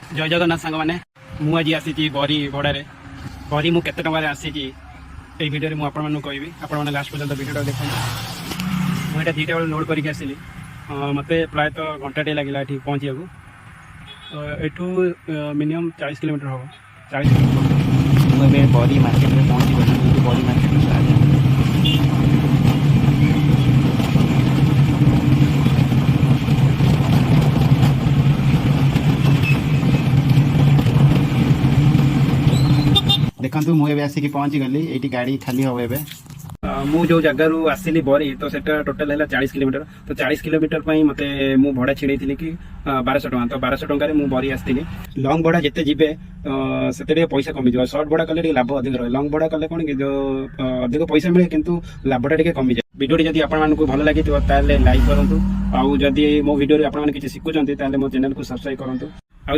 जय जगन्नाथ सांग मैंने मुझे आसी बरी भड़े बरी मुझे टकर आसी भिडियो मुझे कहबी आप लास्ट पर्यटन भिडियो देखते मुझे 2टा बेल लोड करके आसली मत प्रायतः घंटाटे लगे ये पहुँचा यू मिनिमम 40 किलोमीटर हम 40 किलोमीटर मुझे बरी मार्केट में पहुँची गली बरी मार्केट में देखु मुझे आसिक पहुँची गली ये गाड़ी खाली हम ए मु जो जगार आसली बरी तो सेटा टोटाल है 40 किलोमीटर तो 40 किलोमीटर मत मु भड़ा छिड़ी थी कि 1200 टका तो 1200 टकर मुझे बरी आसती लंग भड़ा जिते जी से पैसा कमी जाए सर्ट भड़ा कले लाभ अधिक रहे लंग भड़ा कले कौन कि जो अधिक पैसा मिले किंतु लाभटा टे कमी जाए वीडियो जब आपको भल लगी लाइक करूँ आउ जदि मो वीडियो आपने किसी शिखुंट मो चैनल को सब्सक्राइब करूँ।